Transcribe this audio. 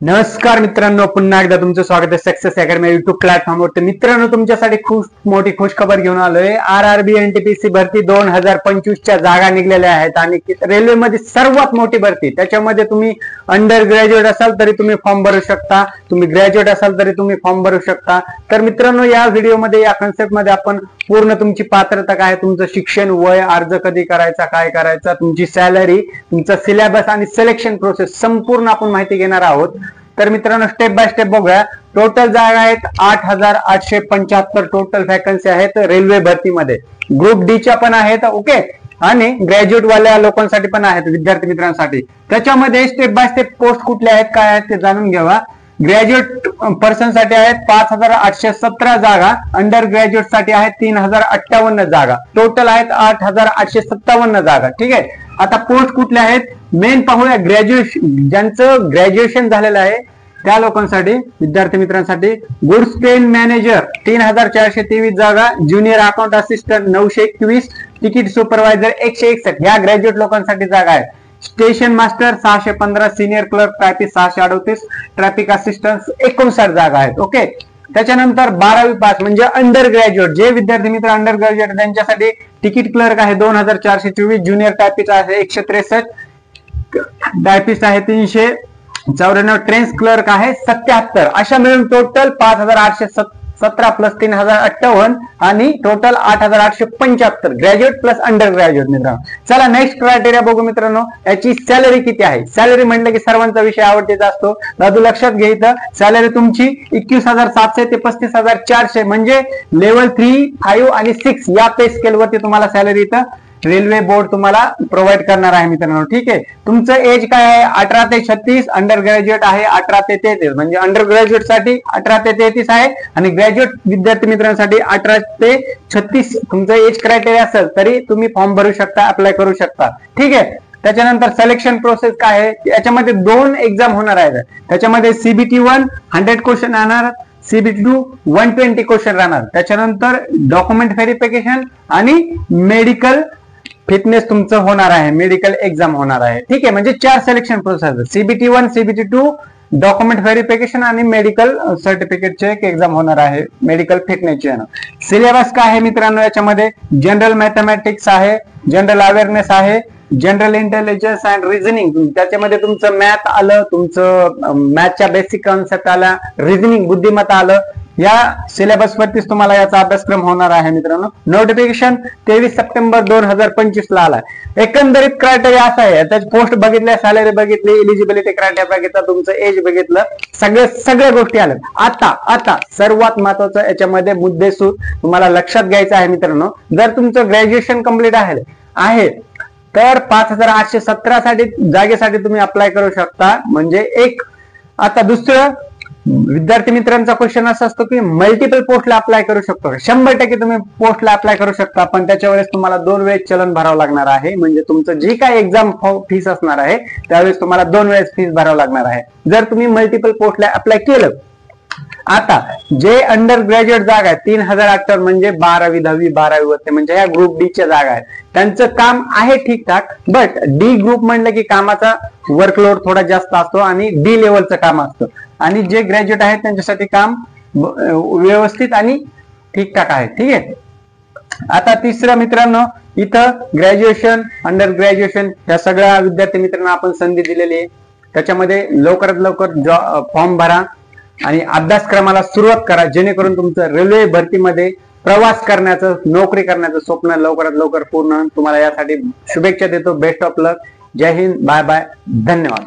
नमस्कार मित्रांनो, पुन्हा एकदा तुमचं स्वागत आहे सक्सेस अकॅडमी युट्यूब प्लॅटफॉर्मवर. तर मित्रांनो, तुमच्यासाठी खूप मोठी खुशखबर घेऊन आलोय. आरआरबी एनटीपीसी भरती 2025च्या जागा निघलेल्या आहेत आणि रेल्वेमध्ये सर्वात मोठी भरती. त्याच्यामध्ये तुम्ही अंडर ग्रॅज्युएट असाल तरी तुम्ही फॉर्म भरू शकता, तुम्ही ग्रॅज्युएट असाल तरी तुम्ही फॉर्म भरू शकता. तर मित्रांनो, या व्हिडिओमध्ये या कन्सेप्टमध्ये आपण पूर्ण तुमची पात्रता काय, तुमचं शिक्षण, वय, अर्ज कधी करायचा, काय करायचा, तुमची सॅलरी, तुमचा सिलेबस आणि सिलेक्शन प्रोसेस संपूर्ण आपण माहिती घेणार आहोत. तर मित्रांनो, स्टेप बाय स्टेप बघूया. टोटल जागा आहेत 8,875 टोटल वॅकन्सी आहेत रेल्वे भरतीमध्ये. ग्रुप डी च्या पण आहेत, ओके, आणि ग्रॅज्युएट वाल्या लोकांसाठी पण आहेत, विद्यार्थी मित्रांसाठी. त्याच्यामध्ये स्टेप बाय स्टेप पोस्ट कुठल्या आहेत, काय आहेत ते जाणून घ्यावा. ग्रॅज्युएट पर्सन साठी आहेत 5,817 जागा, अंडर ग्रॅज्युएट साठी आहेत 3,058 जागा, टोटल आहेत 8,857 जागा. ठीक आहे. आता पोस्ट कुठल्या आहेत मेन पाहूया. ग्रॅज्युएशन, ज्यांचं ग्रॅज्युएशन झालेलं आहे त्या लोकांसाठी, विद्यार्थी मित्रांसाठी. गुड्स ट्रेन मॅनेजर 3,423 जागा, junior account assistant 921, ticket supervisor 161, ह्या ग्रॅज्युएट लोकांसाठी जागा आहेत. Station master 615, senior clerk typist 638, traffic assistant 59 जागा आहेत. ओके. त्याच्यानंतर 12वी पास म्हणजे अंडर ग्रॅज्युएट, जे विद्यार्थी मित्र अंडर ग्रॅज्युएट त्यांच्यासाठी तिकीट क्लर्क आहे 2,424, ज्युनियर टायपिस्ट आहे 163, टायपिस्ट आहे 394, ट्रेन्स क्लर्क आहे 77. अशा मिळून टोटल 5,817 प्लस 3,058 आणि total 8,875 graduate plus under graduate. मित्रांनो, चला नेक्स्ट क्रायटेरिया बघू. मित्रांनो, याची सॅलरी किती आहे. सॅलरी म्हटलं की सर्वांचा विषय आवडतीचा असतो. दादू लक्षात घ्यायचं, सॅलरी तुमची 21,700 ते 35,400 म्हणजे लेवल 3, 5 आणि 6 या पे स्केल वरती तुम्हाला सॅलरी इथं रेल्वे बोर्ड तुम्हाला प्रोव्हाइड करणार आहे. मित्रांनो, ठीक आहे. तुमचं एज काय आहे 18 ते 36, अंडर ग्रॅज्युएट आहे 18 ते 33, म्हणजे अंडर ग्रॅज्युएट साठी 18 ते 33 आहे आणि ग्रॅज्युएट विद्यार्थी मित्रांसाठी 18 ते 36 तुमचं एज क्रायटेरिया असेल तरी तुम्ही फॉर्म भरू शकता, अप्लाय करू शकता. ठीक आहे. त्याच्यानंतर सिलेक्शन प्रोसेस काय आहे, याच्यामध्ये 2 एक्झाम होणार आहेत. त्याच्यामध्ये CBT 1 100 क्वेश्चन राहणार, CBT 2 120 क्वेश्चन राहणार. त्याच्यानंतर डॉक्युमेंट व्हेरिफिकेशन आणि मेडिकल फिटनेस तुमचं होणार आहे, मेडिकल एक्झाम होणार आहे. ठीक आहे. म्हणजे 4 selection process, CBT 1, CBT 2, document verification आणि मेडिकल सर्टिफिकेटचे एक एक्झाम होणार आहे, मेडिकल फिटनेसचे. सिलेबस काय आहे मित्रांनो, याच्यामध्ये जनरल मॅथमॅटिक्स आहे, जनरल अवेअरनेस आहे, जनरल इंटेलिजन्स अँड रिझनिंग, त्याच्यामध्ये तुमचं मॅथ आलं, तुमचं मॅथच्या बेसिक कॉन्सेप्ट आला, रिझनिंग बुद्धिमत्ता आलं. या सिलेबस वरतीच तुम्हाला याचा अभ्यासक्रम होणार आहे. मित्रांनो, नोटिफिकेशन 23 सप्टेंबर 2025 ला आलाय. एकंदरीत क्रायटेरिया असा आहे, त्याची पोस्ट बघितल्या, सॅलरी बघितली, इलिजिबिलिटी क्रायटेरिया बघितला, तुमचं एज बघितलं, सगळ्या गोष्टी आल्या. आता सर्वात महत्वाचं याच्यामध्ये मुद्देसूद तुम्हाला लक्षात घ्यायचं आहे. मित्रांनो, जर तुमचं ग्रॅज्युएशन कम्प्लीट आहे तर 5,817 साठी जागेसाठी तुम्ही अप्लाय करू शकता. म्हणजे एक. आता दुसरं, विद्यार्थी मित्रांचा क्वेश्चन असा असतो की मल्टिपल पोस्टला अप्लाय करू शकतो का. 100% तुम्ही पोस्टला अप्लाय करू शकता, पण त्याच्या वेळेस तुम्हाला 2 वेळेस चलन भरावं लागणार आहे. म्हणजे तुमचं जी काय एक्झाम फीस असणार आहे त्यावेळेस तुम्हाला 2 वेळेस फीस भरावं लागणार आहे जर तुम्ही मल्टिपल पोस्टला अप्लाय केलं. आता जे अंडर ग्रॅज्युएट जागा आहेत 3,008 म्हणजे 12वी 10वी 12वी होते, म्हणजे या ग्रुप डी च्या जागा आहेत. त्यांचं काम आहे ठीकठाक, बट डी ग्रुप म्हणलं की कामाचा वर्कलोड थोडा जास्त असतो आणि डी लेवलचं काम असतं. आणि जे ग्रॅज्युएट आहेत त्यांच्यासाठी काम व्यवस्थित आणि ठीकठाक आहे. ठीक आहे. आता तिसरं मित्रांनो, इथं ग्रॅज्युएशन, अंडर ग्रॅज्युएशन या सगळ्या विद्यार्थी मित्रांना आपण संधी दिलेली आहे. त्याच्यामध्ये लवकरात लवकर फॉर्म भरा आणि अभ्यासक्रमाला सुरुवात करा, जेणेकरून तुमचं रेल्वे भरतीमध्ये प्रवास करण्याचं, नोकरी करण्याचं स्वप्न लवकरात लवकर पूर्ण. तुम्हाला यासाठी शुभेच्छा देतो. Best of luck. जय हिंद. Bye bye. धन्यवाद.